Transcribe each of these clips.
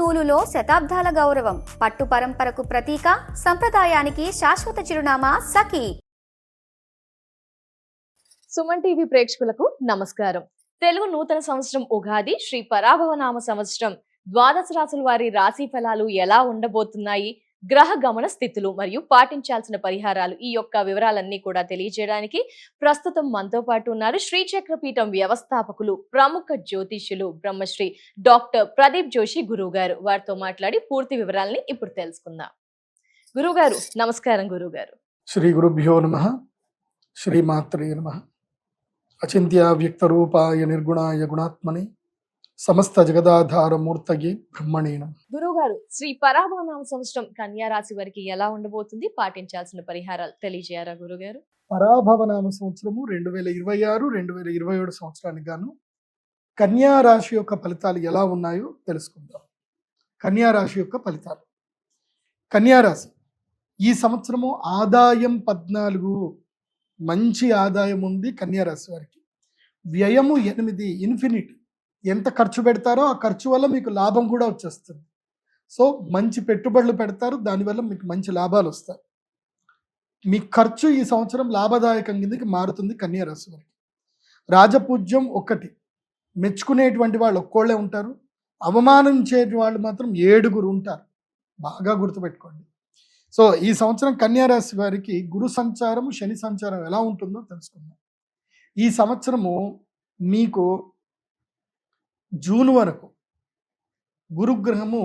నూలులో శతాబ్దాల గౌరవం, పట్టు పరంపరకు ప్రతీక, సంప్రదాయానికి శాశ్వత చిరునామా సఖీ. సుమన్ టీవీ ప్రేక్షకులకు నమస్కారం. తెలుగు నూతన సంవత్సరం ఉగాది, శ్రీ పరాభవనామ సంవత్సరం ద్వాదశ రాశుల వారి రాశి ఫలాలు ఎలా ఉండబోతున్నాయి, గ్రహ గమన స్థితులు మరియు పాటించాల్సిన పరిహారాలు, ఈ యొక్క వివరాలన్నీ కూడా తెలియజేయడానికి ప్రస్తుతం మనతో పాటు ఉన్నారు శ్రీచక్రపీఠం వ్యవస్థాపకులు, ప్రముఖ జ్యోతిష్యులు బ్రహ్మశ్రీ డాక్టర్ ప్రదీప్ జోషి గురువు గారు. వారితో మాట్లాడి పూర్తి వివరాలని ఇప్పుడు తెలుసుకుందాం. గురువు గారు నమస్కారం. గురువు గారు, శ్రీ గురుభ్యో నమః. శ్రీమాత్రే నమః. అచింత్య వ్యక్త రూపాయ నిర్గుణాయ గుణాత్మని సమస్త జగదాధార మూర్తయే బ్రహ్మణే నమః. గురువు గారు, శ్రీ పరాభవనామ సంవత్సరం కన్యా రాశి వారికి ఎలా ఉండబోతుంది, పాటించాల్సిన పరిహారాలు తెలియజేయారా గురుగారు? పరాభవనామ సంవత్సరము 2026, 2027 సంవత్సరానికి గాను కన్యా రాశి యొక్క ఫలితాలు ఎలా ఉన్నాయో తెలుసుకుందాం. కన్యా రాశి యొక్క ఫలితాలు. కన్యా రాశి ఈ సంవత్సరము ఆదాయం 14, మంచి ఆదాయం ఉంది కన్యా రాశి వారికి. వ్యయము 8, ఇన్ఫినిటీ. ఎంత ఖర్చు పెడతారో ఆ ఖర్చు వల్ల మీకు లాభం కూడా వచ్చేస్తుంది. సో మంచి పెట్టుబడులు పెడతారు, దానివల్ల మీకు మంచి లాభాలు వస్తాయి. మీ ఖర్చు ఈ సంవత్సరం లాభదాయకం కిందకి మారుతుంది కన్యా రాశి వారికి. రాజపూజ్యం 1, మెచ్చుకునేటువంటి వాళ్ళు ఒక్కోళ్ళే ఉంటారు, అవమానించే వాళ్ళు మాత్రం 7 ఉంటారు. బాగా గుర్తుపెట్టుకోండి. సో ఈ సంవత్సరం కన్యా రాశి వారికి గురు సంచారము, శని సంచారం ఎలా ఉంటుందో తెలుసుకుందాం. ఈ సంవత్సరము మీకు జూన్ వరకు గురుగ్రహము,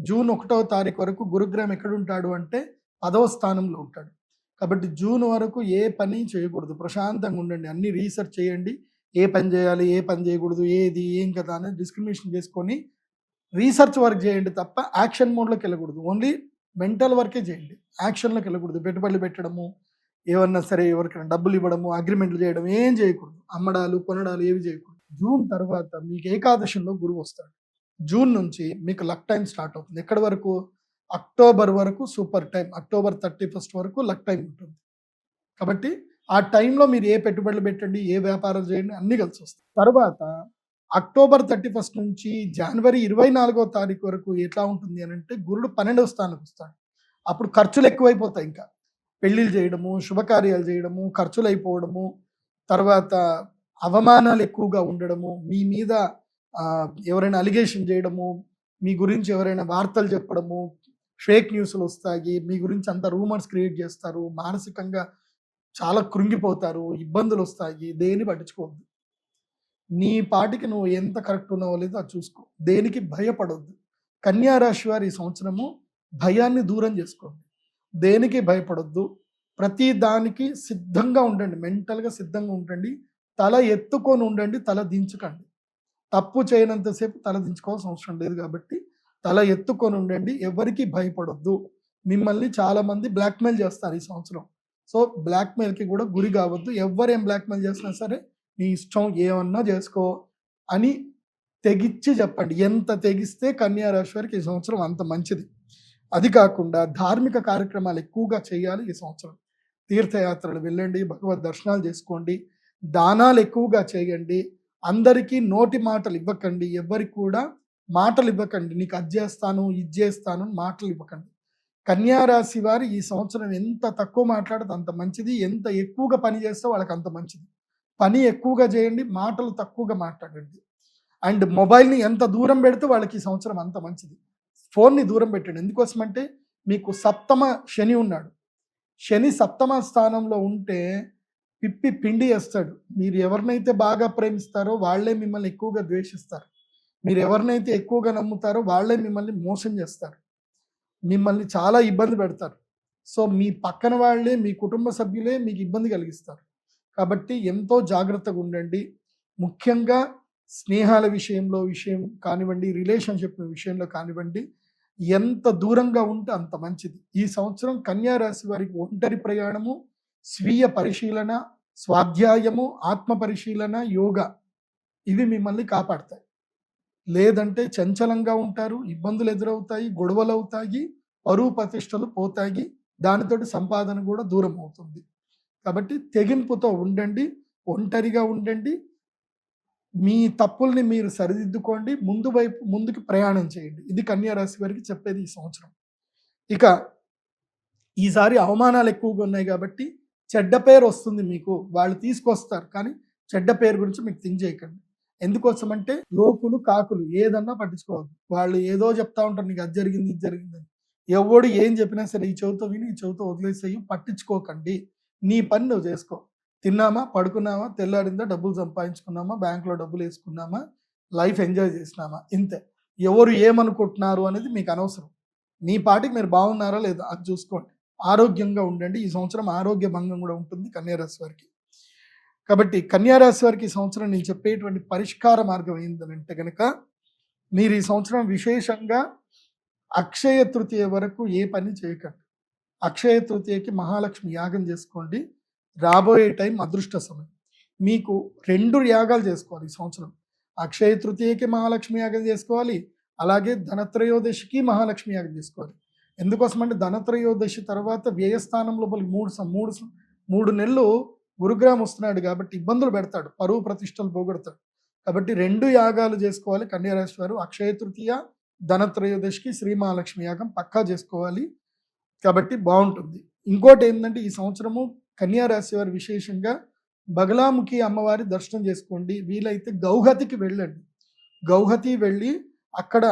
జూన్ 1వ తారీఖు వరకు గురుగ్రహం ఎక్కడుంటాడు అంటే 10వ స్థానంలో ఉంటాడు. కాబట్టి జూన్ వరకు ఏ పని చేయకూడదు, ప్రశాంతంగా ఉండండి. అన్ని రీసెర్చ్ చేయండి, ఏ పని చేయాలి, ఏ పని చేయకూడదు, ఏది ఏం కదా అని డిస్క్రిమినేషన్ చేసుకొని రీసెర్చ్ వర్క్ చేయండి తప్ప యాక్షన్ మోడ్లోకి వెళ్ళకూడదు. ఓన్లీ మెంటల్ వర్కే చేయండి, యాక్షన్లోకి వెళ్ళకూడదు. పెట్టుబడులు పెట్టడము, ఏమన్నా సరే ఎవరికైనా డబ్బులు ఇవ్వడము, అగ్రిమెంట్లు చేయడం ఏం చేయకూడదు. అమ్మడాలు కొనడాలు ఏవి చేయకూడదు. జూన్ తర్వాత మీకు ఏకాదశంలో గురువు వస్తాడు. జూన్ నుంచి మీకు లక్ టైం స్టార్ట్ అవుతుంది. ఎక్కడి వరకు? అక్టోబర్ వరకు సూపర్ టైం. అక్టోబర్ 31 వరకు లక్ టైం ఉంటుంది. కాబట్టి ఆ టైంలో మీరు ఏ పెట్టుబడులు పెట్టండి, ఏ వ్యాపారాలు చేయండి, అన్నీ కలిసి వస్తాయి. తర్వాత అక్టోబర్ 31 నుంచి జనవరి 24వ తారీఖు వరకు ఎట్లా ఉంటుంది అని అంటే గురుడు 12వ స్థానానికి వస్తాడు. అప్పుడు ఖర్చులు ఎక్కువైపోతాయి. ఇంకా పెళ్ళిళ్ళు చేయడము, శుభకార్యాలు చేయడము, ఖర్చులు అయిపోవడము, తర్వాత అవమానాలు ఎక్కువగా ఉండడము, మీ మీద ఎవరైనా అలిగేషన్ చేయడము, మీ గురించి ఎవరైనా వార్తలు చెప్పడము, ఫేక్ న్యూస్లు వస్తాయి, మీ గురించి అంత రూమర్స్ క్రియేట్ చేస్తారు, మానసికంగా చాలా కృంగిపోతారు, ఇబ్బందులు వస్తాయి. దేని పట్టించుకోవద్దు. నీ పాటికి నువ్వు ఎంత కరెక్ట్ ఉన్నావో లేదో అది చూసుకో. దేనికి భయపడొద్దు. కన్యా రాశి వారు ఈ సంవత్సరము భయాన్ని దూరం చేసుకోండి. దేనికి భయపడొద్దు. ప్రతి దానికి సిద్ధంగా ఉండండి, మెంటల్గా సిద్ధంగా ఉండండి. తల ఎత్తుకొని ఉండండి, తల దించకండి. తప్పు చేయనంతసేపు తల దించుకోవాల్సిన అవసరం లేదు. కాబట్టి తల ఎత్తుకొని ఉండండి, ఎవరికి భయపడొద్దు. మిమ్మల్ని చాలామంది బ్లాక్మెయిల్ చేస్తారు ఈ సంవత్సరం. సో బ్లాక్మెయిల్కి కూడా గురి కావద్దు. ఎవరేం బ్లాక్మెయిల్ చేసినా సరే నీ ఇష్టం, ఏమన్నా చేసుకో అని తెగిచ్చి చెప్పండి. ఎంత తెగిస్తే కన్యా రాశి వారికి ఈ సంవత్సరం అంత మంచిది. అది కాకుండా ధార్మిక కార్యక్రమాలు ఎక్కువగా చేయాలి ఈ సంవత్సరం. తీర్థయాత్రలు వెళ్ళండి, భగవద్ దర్శనాలు చేసుకోండి, దానాలు ఎక్కువగా చేయండి. అందరికీ నోటి మాటలు ఇవ్వకండి, ఎవరికి కూడా మాటలు ఇవ్వకండి. నీకు అది చేస్తాను, ఇది చేస్తాను మాటలు ఇవ్వకండి. కన్యా రాశి వారు ఈ సంవత్సరం ఎంత తక్కువ మాట్లాడితే అంత మంచిది, ఎంత ఎక్కువగా పని చేస్తే వాళ్ళకి అంత మంచిది. పని ఎక్కువగా చేయండి, మాటలు తక్కువగా మాట్లాడండి. అండ్ మొబైల్ని ఎంత దూరం పెడితే వాళ్ళకి ఈ సంవత్సరం అంత మంచిది. ఫోన్ని దూరం పెట్టండి. ఎందుకోసమంటే మీకు 7వ శని ఉన్నాడు. శని 7వ స్థానంలో ఉంటే పిప్పి పిండి వేస్తాడు. మీరు ఎవరినైతే బాగా ప్రేమిస్తారో వాళ్ళే మిమ్మల్ని ఎక్కువగా ద్వేషిస్తారు. మీరు ఎవరినైతే ఎక్కువగా నమ్ముతారో వాళ్ళే మిమ్మల్ని మోసం చేస్తారు, మిమ్మల్ని చాలా ఇబ్బంది పెడతారు. సో మీ పక్కన వాళ్ళే, మీ కుటుంబ సభ్యులే మీకు ఇబ్బంది కలిగిస్తారు. కాబట్టి ఎంతో జాగ్రత్తగా ఉండండి. ముఖ్యంగా స్నేహాల విషయం కానివ్వండి, రిలేషన్షిప్ విషయంలో కానివ్వండి, ఎంత దూరంగా ఉంటే అంత మంచిది. ఈ సంవత్సరం కన్యా రాశి వారికి ఒంటరి ప్రయాణము, స్వీయ పరిశీలన, స్వాధ్యాయము, ఆత్మ పరిశీలన, యోగా ఇవి మిమ్మల్ని కాపాడతాయి. లేదంటే చంచలంగా ఉంటారు, ఇబ్బందులు ఎదురవుతాయి, గొడవలు అవుతాయి, పరువు ప్రతిష్టలు పోతాయి, దానితోటి సంపాదన కూడా దూరం అవుతుంది. కాబట్టి తెగింపుతో ఉండండి, ఒంటరిగా ఉండండి, మీ తప్పుల్ని మీరు సరిదిద్దుకోండి, ముందుకు ప్రయాణం చేయండి. ఇది కన్యా రాశి వారికి చెప్పేది ఈ సంవత్సరం. ఇక ఈసారి అవమానాలు ఎక్కువగా ఉన్నాయి కాబట్టి చెడ్డ పేరు వస్తుంది మీకు. వాళ్ళు తీసుకొస్తారు కానీ చెడ్డ పేరు గురించి మీకు థింక్ చేయకండి. ఎందుకోసం అంటే లోకులు కాకులు ఏదన్నా పట్టించుకోవద్దు. వాళ్ళు ఏదో చెప్తా ఉంటారు, నీకు అది జరిగింది ఇది జరిగిందని. ఎవడు ఏం చెప్పినా సరే ఈ చెవితో విని ఈ చెవితో వదిలేసేయి, పట్టించుకోకండి. నీ పని నువ్వు చేసుకో. తిన్నామా, పడుకున్నామా, తెల్లారిందా, డబ్బులు సంపాదించుకున్నామా, బ్యాంకులో డబ్బులు వేసుకున్నామా, లైఫ్ ఎంజాయ్ చేసినామా, ఇంతే. ఎవరు ఏమనుకుంటున్నారు అనేది మీకు అనవసరం. మీ పాటికి మీరు బాగున్నారా లేదా అది చూసుకోండి. ఆరోగ్యంగా ఉండండి. ఈ సంవత్సరం ఆరోగ్య భంగం కూడా ఉంటుంది కన్యారాశి వారికి. కాబట్టి కన్యారాశి వారికి ఈ సంవత్సరం నేను చెప్పేటువంటి పరిష్కార మార్గం ఏంటంటే కనుక, మీరు ఈ సంవత్సరం విశేషంగా అక్షయ తృతీయ వరకు ఏ పని చేయకండి. అక్షయ తృతీయకి మహాలక్ష్మి యాగం చేసుకోండి. రాబోయే టైం అదృష్ట సమయం. మీకు 2 యాగాలు చేసుకోవాలి ఈ సంవత్సరం. అక్షయ తృతీయకి మహాలక్ష్మి యాగం చేసుకోవాలి, అలాగే ధనత్రయోదశికి మహాలక్ష్మి యాగం చేసుకోవాలి. ఎందుకోసం అంటే ధనత్రయోదశి తర్వాత వ్యయస్థానం లోపలి 3 నెలలు గురుగ్రహం వస్తున్నాడు కాబట్టి ఇబ్బందులు పెడతాడు, పరువు ప్రతిష్టలు పోగొడతాడు. కాబట్టి 2 యాగాలు చేసుకోవాలి కన్యారాశి వారు. అక్షయ తృతీయ, ధనత్రయోదశికి శ్రీ మహాలక్ష్మి యాగం పక్కా చేసుకోవాలి. కాబట్టి బాగుంటుంది. ఇంకోటి ఏంటంటే ఈ సంవత్సరము కన్యారాశి వారు విశేషంగా బగలాముఖి అమ్మవారి దర్శనం చేసుకోండి. వీలైతే గౌహతికి వెళ్ళండి. గౌహతి వెళ్ళి అక్కడ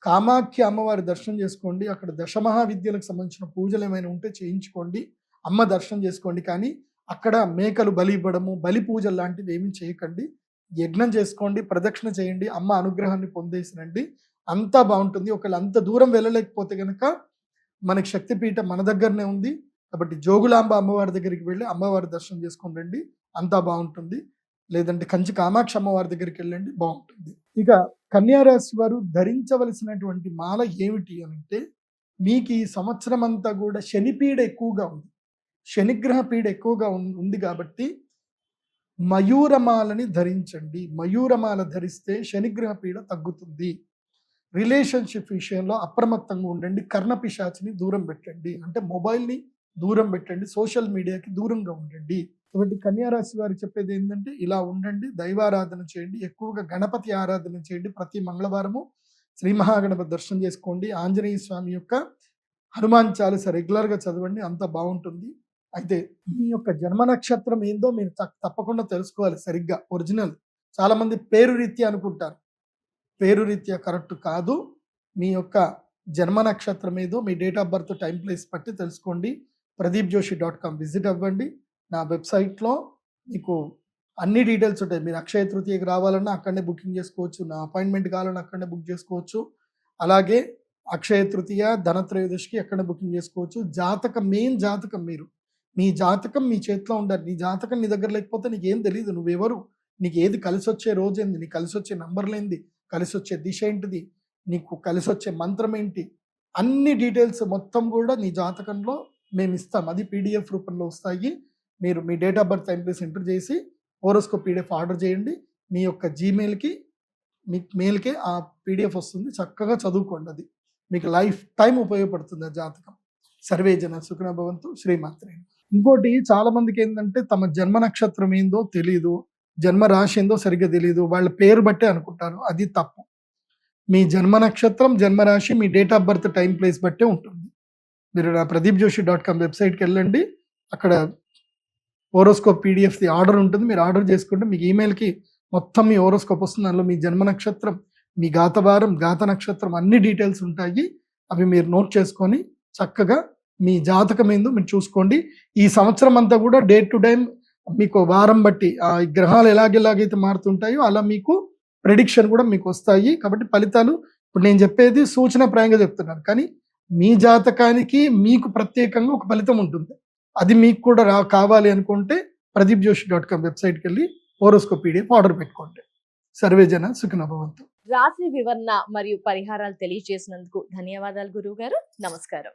కామాఖ్య అమ్మవారి దర్శనం చేసుకోండి. అక్కడ దశమహావిద్యలకు సంబంధించిన పూజలు ఏమైనా ఉంటే చేయించుకోండి, అమ్మ దర్శనం చేసుకోండి. కానీ అక్కడ మేకలు బలి ఇవ్వడము, బలి పూజలు లాంటివి ఏమీ చేయకండి. యజ్ఞం చేసుకోండి, ప్రదక్షిణ చేయండి, అమ్మ అనుగ్రహాన్ని పొందేసినండి, అంతా బాగుంటుంది. ఒకవేళ అంత దూరం వెళ్ళలేకపోతే కనుక మనకి శక్తిపీఠం మన దగ్గరనే ఉంది కాబట్టి జోగులాంబ అమ్మవారి దగ్గరికి వెళ్ళి అమ్మవారి దర్శనం చేసుకొని రండి, అంతా బాగుంటుంది. లేదంటే కంచి కామాక్షి అమ్మవారి దగ్గరికి వెళ్ళండి, బాగుంటుంది. ఇక కన్యారాశి వారు ధరించవలసినటువంటి మాల ఏమిటి అంటే, మీకు ఈ సంవత్సరం అంతా కూడా శనిపీడ ఎక్కువగా ఉంది, శనిగ్రహ పీడ ఎక్కువగా ఉంది కాబట్టి మయూరమాలని ధరించండి. మయూరమాల ధరిస్తే శనిగ్రహ పీడ తగ్గుతుంది. రిలేషన్షిప్ విషయంలో అప్రమత్తంగా ఉండండి. కర్ణపిశాచిని దూరం పెట్టండి, అంటే మొబైల్ని దూరం పెట్టండి, సోషల్ మీడియాకి దూరంగా ఉండండి. కాబట్టి కన్యారాశి వారికి చెప్పేది ఏంటంటే ఇలా ఉండండి, దైవారాధన చేయండి, ఎక్కువగా గణపతి ఆరాధన చేయండి. ప్రతి మంగళవారము శ్రీ మహాగణపతి దర్శనం చేసుకోండి. ఆంజనేయ స్వామి యొక్క హనుమాన్ చాలీసా రెగ్యులర్గా చదవండి, అంత బాగుంటుంది. అయితే మీ యొక్క జన్మ నక్షత్రం ఏందో మీరు తప్పకుండా తెలుసుకోవాలి సరిగ్గా, ఒరిజినల్. చాలామంది పేరు రీత్యా అనుకుంటారు, పేరు రీత్యా కరెక్ట్ కాదు. మీ యొక్క జన్మ నక్షత్రం ఏదో మీ date of birth, time, place బట్టి తెలుసుకోండి. pradeepjoshi.com విజిట్ అవ్వండి. నా వెబ్సైట్లో మీకు అన్ని డీటెయిల్స్ ఉంటాయి. మీరు అక్షయ తృతీయకి రావాలన్నా అక్కడనే బుకింగ్ చేసుకోవచ్చు, నా అపాయింట్మెంట్ కావాలన్నా అక్కడనే బుక్ చేసుకోవచ్చు. అలాగే అక్షయ తృతీయ, ధనత్రయోదశికి అక్కడనే బుకింగ్ చేసుకోవచ్చు. జాతకం, మెయిన్ జాతకం, మీ జాతకం మీ చేతిలో ఉండాలి. నీ జాతకం నీ దగ్గర లేకపోతే నీకేం తెలియదు, నువ్వెవరు, నీకు ఏది కలిసి వచ్చే రోజు ఏంది, నీకు కలిసి వచ్చే నంబర్లు ఏంది, కలిసి వచ్చే దిశ ఏంటిది, నీకు కలిసి వచ్చే మంత్రం ఏంటి, అన్ని డీటెయిల్స్ మొత్తం కూడా నీ జాతకంలో మేము ఇస్తాం. అది PDF రూపంలో వస్తాయి. మీరు మీ date of birth, time, place enter చేసి హోరోస్కోప్ PDF ఆర్డర్ చేయండి. మీ యొక్క జీమెయిల్కి, మీ మెయిల్కి ఆ PDF వస్తుంది. చక్కగా చదువుకోండి, అది మీకు లైఫ్ టైం ఉపయోగపడుతుంది ఆ జాతకం. సర్వే జన సుఖినో భవంతు. శ్రీమాత్రే. ఇంకోటి, చాలా మందికి ఏంటంటే తమ జన్మ నక్షత్రం ఏందో తెలియదు, జన్మ రాశి ఏందో సరిగ్గా తెలియదు, వాళ్ళ పేరు బట్టే అనుకుంటారు. అది తప్పు. మీ జన్మ నక్షత్రం, జన్మరాశి మీ date of birth, time, place బట్టే ఉంటుంది. మీరు నా pradeepjoshi.com వెబ్సైట్కి వెళ్ళండి. అక్కడ హోరోస్కోప్ PDF ఆర్డర్ ఉంటుంది. మీరు ఆర్డర్ చేసుకుంటే మీకు ఈమెయిల్కి మొత్తం మీ హోరోస్కోప్ వస్తుంది. అందులో మీ జన్మ నక్షత్రం, మీ గాతవారం, గాత నక్షత్రం అన్ని డీటెయిల్స్ ఉంటాయి. అవి మీరు నోట్ చేసుకొని చక్కగా మీ జాతకం ఏందో మీరు చూసుకోండి. ఈ సంవత్సరం అంతా కూడా డే టు డే మీకు వారం బట్టి ఆ గ్రహాలు ఎలాగైతే మారుతుంటాయో అలా మీకు ప్రెడిక్షన్ కూడా మీకు వస్తాయి. కాబట్టి ఫలితాలు ఇప్పుడు నేను చెప్పేది సూచనప్రాయంగా చెప్తున్నాను, కానీ మీ జాతకానికి మీకు ప్రత్యేకంగా ఒక ఫలితం ఉంటుంది. అది మీకు కూడా కావాలి అనుకుంటే pradeepjoshi.com వెబ్సైట్కి వెళ్ళి హోరోస్కోప్ PDF ఆర్డర్ పెట్టుకోండి. సర్వే జన సుఖినో భవంతు. రాశి వివరణ మరియు పరిహారాలు తెలియజేసినందుకు ధన్యవాదాలు గురువు గారు. నమస్కారం.